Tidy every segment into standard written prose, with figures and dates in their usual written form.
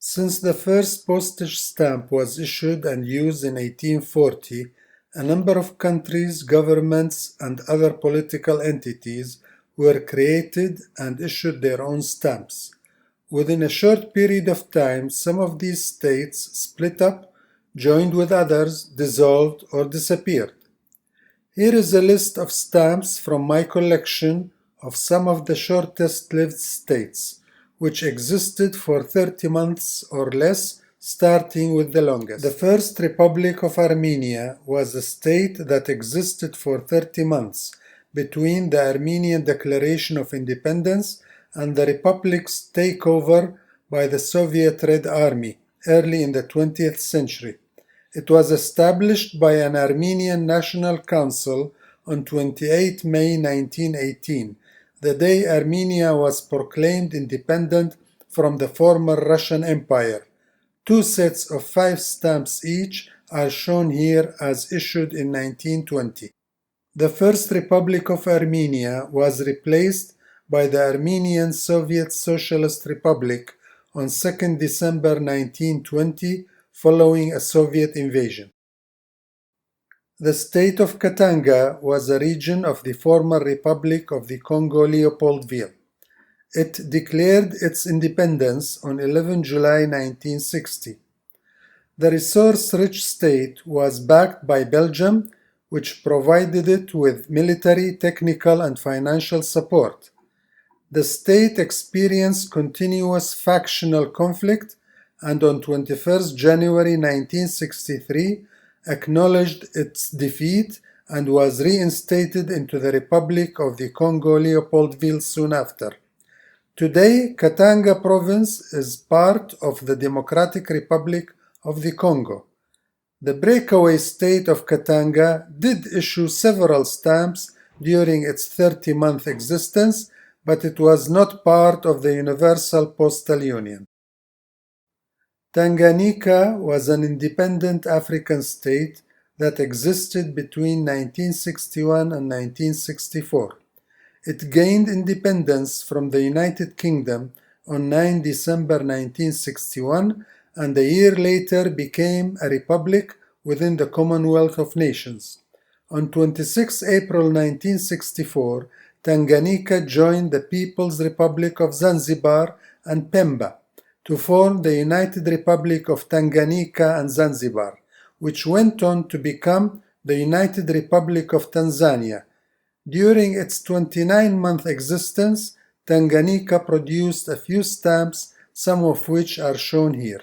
Since the first postage stamp was issued and used in 1840, a number of countries, governments, and other political entities were created and issued their own stamps. Within a short period of time, some of these states split up, joined with others, dissolved, or disappeared. Here is a list of stamps from my collection of some of the shortest-lived states, which existed for 30 months or less, starting with the longest. The First Republic of Armenia was a state that existed for 30 months, between the Armenian Declaration of Independence and the Republic's takeover by the Soviet Red Army early in the 20th century. It was established by an Armenian National Council on 28 May 1918, the day Armenia was proclaimed independent from the former Russian Empire. Two sets of 5 stamps each are shown here as issued in 1920. The First Republic of Armenia was replaced by the Armenian Soviet Socialist Republic on 2 December 1920 following a Soviet invasion. The state of Katanga was a region of the former Republic of the Congo Leopoldville. It declared its independence on 11 July 1960. The resource-rich state was backed by Belgium, which provided it with military, technical, and financial support. The state experienced continuous factional conflict and on 21 January 1963 acknowledged its defeat and was reinstated into the Republic of the Congo Leopoldville soon after. Today, Katanga province is part of the Democratic Republic of the Congo. The breakaway state of Katanga did issue several stamps during its 30-month existence, but it was not part of the Universal Postal Union. Tanganyika was an independent African state that existed between 1961 and 1964. It gained independence from the United Kingdom on 9 December 1961 and a year later became a republic within the Commonwealth of Nations. On 26 April 1964, Tanganyika joined the People's Republic of Zanzibar and Pemba to form the United Republic of Tanganyika and Zanzibar, which went on to become the United Republic of Tanzania. During its 29-month existence, Tanganyika produced a few stamps, some of which are shown here.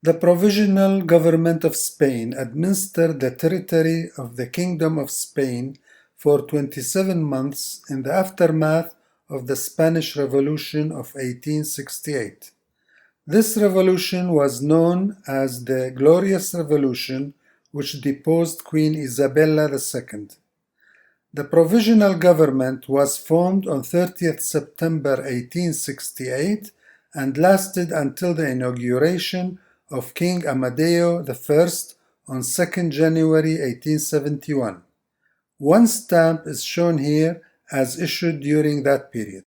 The Provisional Government of Spain administered the territory of the Kingdom of Spain for 27 months in the aftermath of the Spanish Revolution of 1868. This revolution was known as the Glorious Revolution, which deposed Queen Isabella II. The Provisional Government was formed on 30th September 1868 and lasted until the inauguration of King Amadeo I on 2nd January 1871. One stamp is shown here as issued during that period.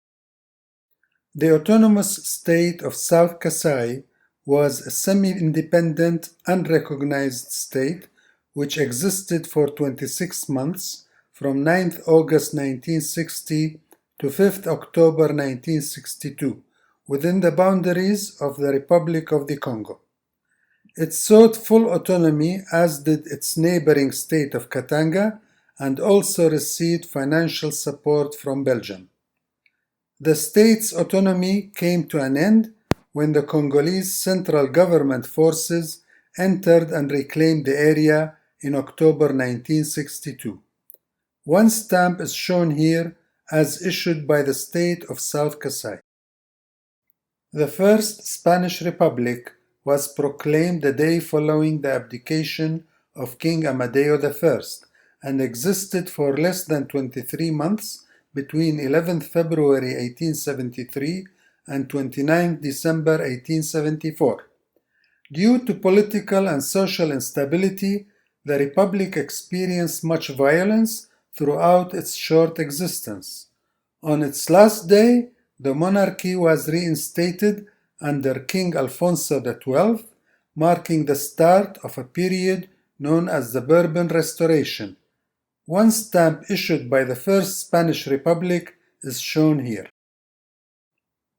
The autonomous state of South Kasai was a semi-independent, unrecognized state which existed for 26 months from 9th August 1960 to 5th October 1962 within the boundaries of the Republic of the Congo. It sought full autonomy, as did its neighboring state of Katanga, and also received financial support from Belgium. The state's autonomy came to an end when the Congolese central government forces entered and reclaimed the area in October 1962. One stamp is shown here as issued by the state of South Kasai. The First Spanish Republic was proclaimed the day following the abdication of King Amadeo I and existed for less than 23 months between 11th February 1873 and 29 December 1874. Due to political and social instability, the Republic experienced much violence throughout its short existence. On its last day, the monarchy was reinstated under King Alfonso XII, marking the start of a period known as the Bourbon Restoration. One stamp issued by the First Spanish Republic is shown here.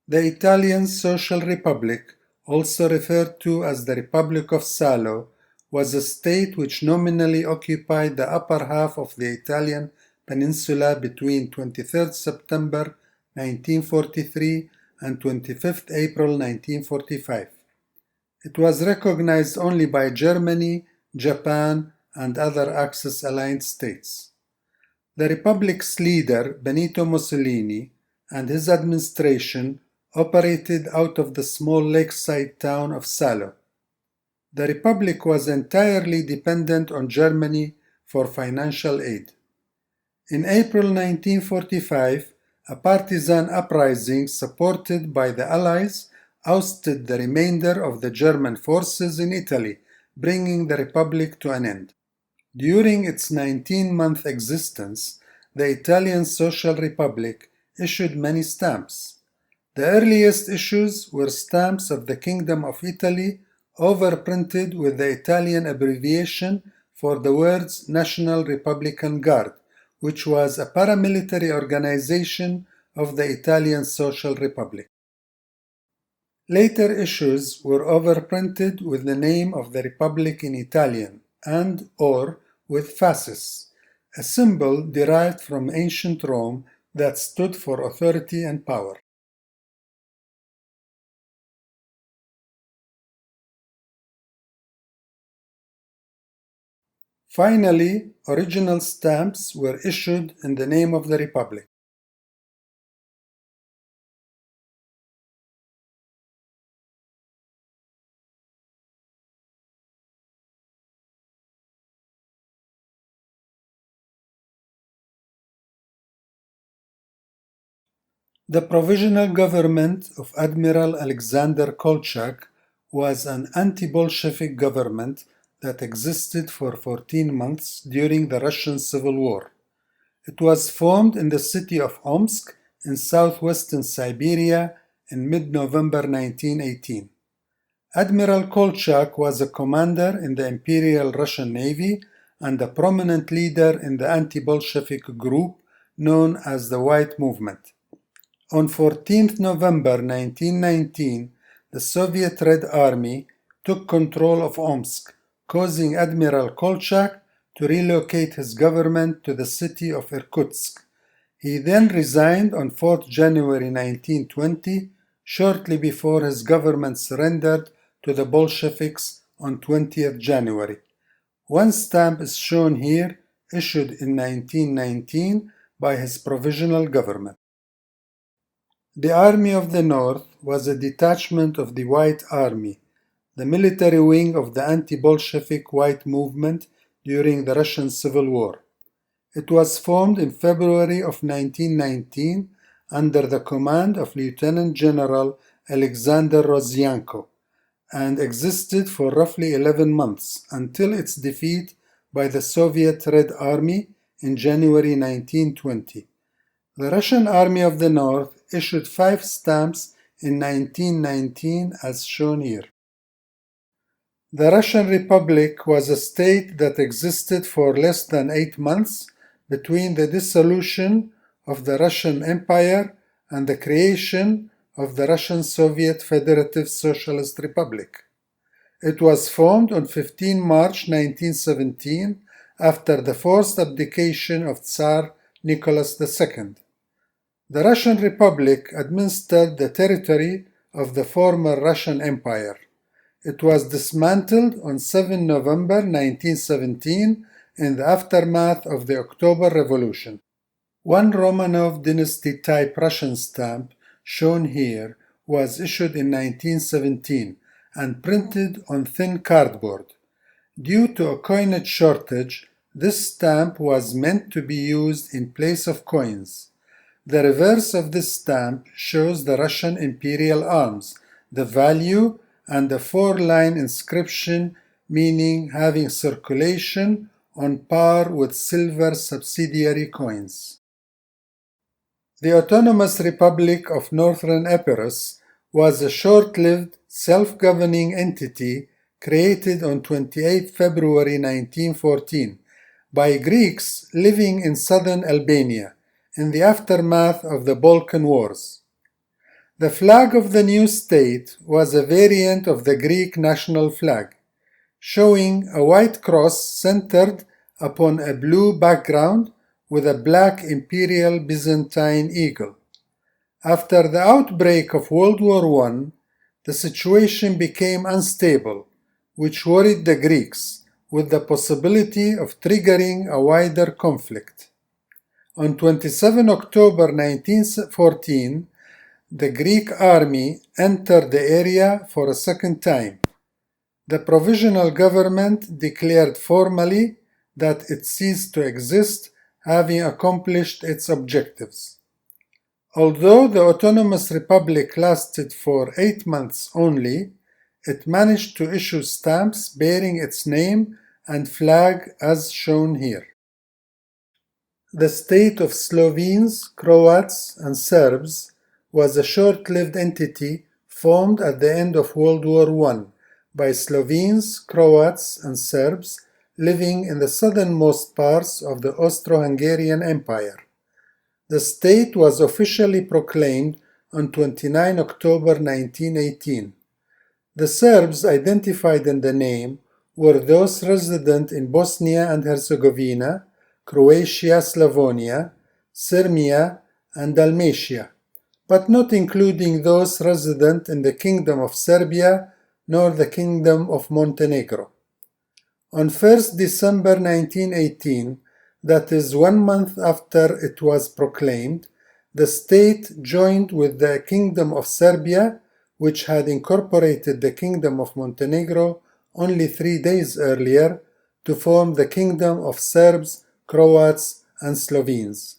The Italian Social Republic, also referred to as the Republic of Salo, was a state which nominally occupied the upper half of the Italian peninsula between 23 September 1943 and 25 April 1945. It was recognized only by Germany, Japan, and other Axis-aligned states. The Republic's leader, Benito Mussolini, and his administration operated out of the small lakeside town of Salo. The Republic was entirely dependent on Germany for financial aid. In April 1945, a partisan uprising supported by the Allies ousted the remainder of the German forces in Italy, bringing the Republic to an end. During its 19-month existence, the Italian Social Republic issued many stamps. The earliest issues were stamps of the Kingdom of Italy, overprinted with the Italian abbreviation for the words National Republican Guard, which was a paramilitary organization of the Italian Social Republic. Later issues were overprinted with the name of the Republic in Italian and/or with fasces, a symbol derived from ancient Rome that stood for authority and power. Finally, original stamps were issued in the name of the Republic. The Provisional Government of Admiral Alexander Kolchak was an anti-Bolshevik government that existed for 14 months during the Russian Civil War. It was formed in the city of Omsk in southwestern Siberia in mid-November 1918. Admiral Kolchak was a commander in the Imperial Russian Navy and a prominent leader in the anti-Bolshevik group known as the White Movement. On 14 November 1919, the Soviet Red Army took control of Omsk, causing Admiral Kolchak to relocate his government to the city of Irkutsk. He then resigned on 4 January 1920, shortly before his government surrendered to the Bolsheviks on 20th January. One stamp is shown here, issued in 1919 by his provisional government. The Army of the North was a detachment of the White Army, the military wing of the anti-Bolshevik White Movement during the Russian Civil War. It was formed in February of 1919 under the command of Lieutenant General Alexander Rozyanko and existed for roughly 11 months until its defeat by the Soviet Red Army in January 1920. The Russian Army of the North issued 5 stamps in 1919 as shown here. The Russian Republic was a state that existed for less than 8 months between the dissolution of the Russian Empire and the creation of the Russian Soviet Federative Socialist Republic. It was formed on 15 March 1917 after the forced abdication of Tsar Nicholas II. The Russian Republic administered the territory of the former Russian Empire. It was dismantled on 7 November 1917 in the aftermath of the October Revolution. One Romanov dynasty-type Russian stamp, shown here, was issued in 1917 and printed on thin cardboard. Due to a coinage shortage, this stamp was meant to be used in place of coins. The reverse of this stamp shows the Russian imperial arms, the value, and a 4-line inscription meaning having circulation on par with silver subsidiary coins. The Autonomous Republic of Northern Epirus was a short-lived, self-governing entity created on 28 February 1914 by Greeks living in southern Albania in the aftermath of the Balkan Wars. The flag of the new state was a variant of the Greek national flag, showing a white cross centered upon a blue background with a black imperial Byzantine eagle. After the outbreak of World War I, the situation became unstable, which worried the Greeks, with the possibility of triggering a wider conflict. On 27 October 1914, the Greek army entered the area for a second time. The Provisional Government declared formally that it ceased to exist, having accomplished its objectives. Although the autonomous republic lasted for 8 months only, it managed to issue stamps bearing its name and flag as shown here. The state of Slovenes, Croats, and Serbs was a short-lived entity formed at the end of World War I by Slovenes, Croats, and Serbs living in the southernmost parts of the Austro-Hungarian Empire. The state was officially proclaimed on 29 October 1918. The Serbs identified in the name were those resident in Bosnia and Herzegovina, Croatia, Slavonia, Sirmia, and Dalmatia, but not including those resident in the Kingdom of Serbia nor the Kingdom of Montenegro. On 1st December 1918, that is 1 month after it was proclaimed, the state joined with the Kingdom of Serbia, which had incorporated the Kingdom of Montenegro only 3 days earlier, to form the Kingdom of Serbs, Croats, and Slovenes.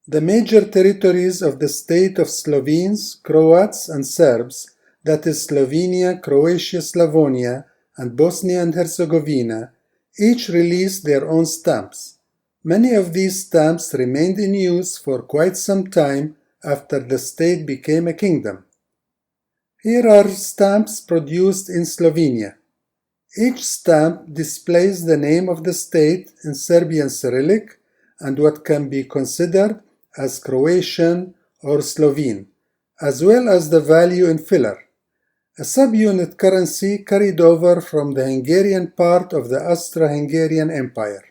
The major territories of the state of Slovenes, Croats, and Serbs, that is Slovenia, Croatia, Slavonia, and Bosnia and Herzegovina, each released their own stamps. Many of these stamps remained in use for quite some time after the state became a kingdom. Here are stamps produced in Slovenia. Each stamp displays the name of the state in Serbian Cyrillic and what can be considered as Croatian or Slovene, as well as the value in filler, a subunit currency carried over from the Hungarian part of the Austro-Hungarian Empire.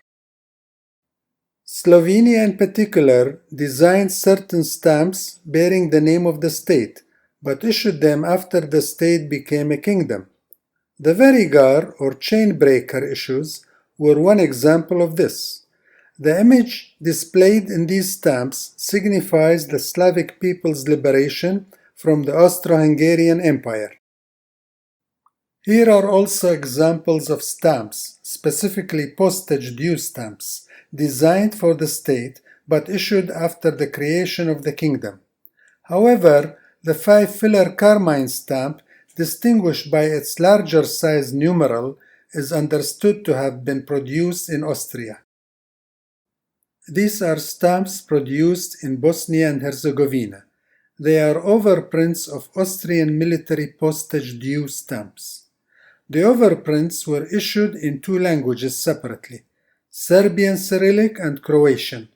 Slovenia in particular designed certain stamps bearing the name of the state, but issued them after the state became a kingdom. The Verigar or chain breaker issues were one example of this. The image displayed in these stamps signifies the Slavic people's liberation from the Austro-Hungarian Empire. Here are also examples of stamps, specifically postage due stamps, designed for the state but issued after the creation of the kingdom. However, the 5-filler carmine stamp, distinguished by its larger size numeral, is understood to have been produced in Austria. These are stamps produced in Bosnia and Herzegovina. They are overprints of Austrian military postage due stamps. The overprints were issued in 2 languages separately, Serbian Cyrillic and Croatian.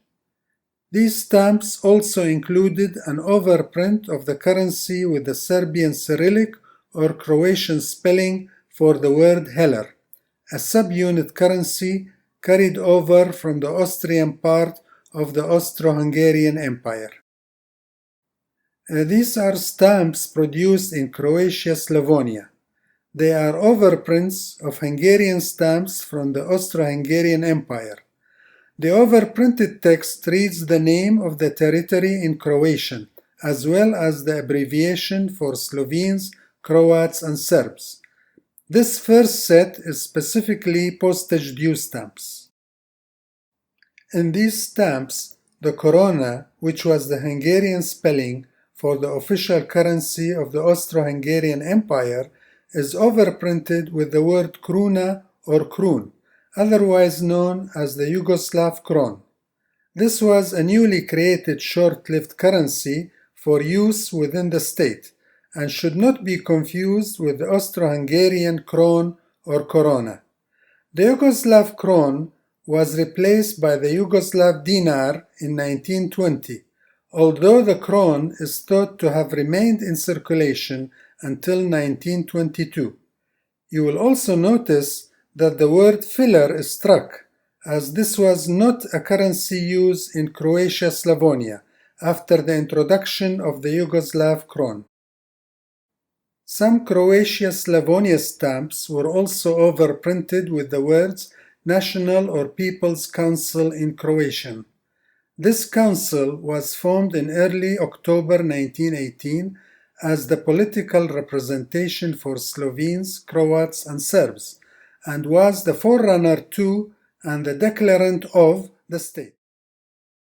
These stamps also included an overprint of the currency with the Serbian Cyrillic or Croatian spelling for the word heller, a subunit currency carried over from the Austrian part of the Austro-Hungarian Empire. These are stamps produced in Croatia, Slavonia. They are overprints of Hungarian stamps from the Austro-Hungarian Empire. The overprinted text reads the name of the territory in Croatian, as well as the abbreviation for Slovenes, Croats, and Serbs. This first set is specifically postage due stamps. In these stamps, the korona, which was the Hungarian spelling for the official currency of the Austro-Hungarian Empire, is overprinted with the word kruna or krun, otherwise known as the Yugoslav kron. This was a newly created short-lived currency for use within the state, and should not be confused with the Austro-Hungarian kron or korona. The Yugoslav kron was replaced by the Yugoslav dinar in 1920, although the kron is thought to have remained in circulation until 1922. You will also notice that the word filler is struck, as this was not a currency used in Croatia-Slavonia after the introduction of the Yugoslav kron. Some Croatia-Slavonia stamps were also overprinted with the words National or People's Council in Croatian. This council was formed in early October 1918 as the political representation for Slovenes, Croats, and Serbs, and was the forerunner to and the declarant of the state.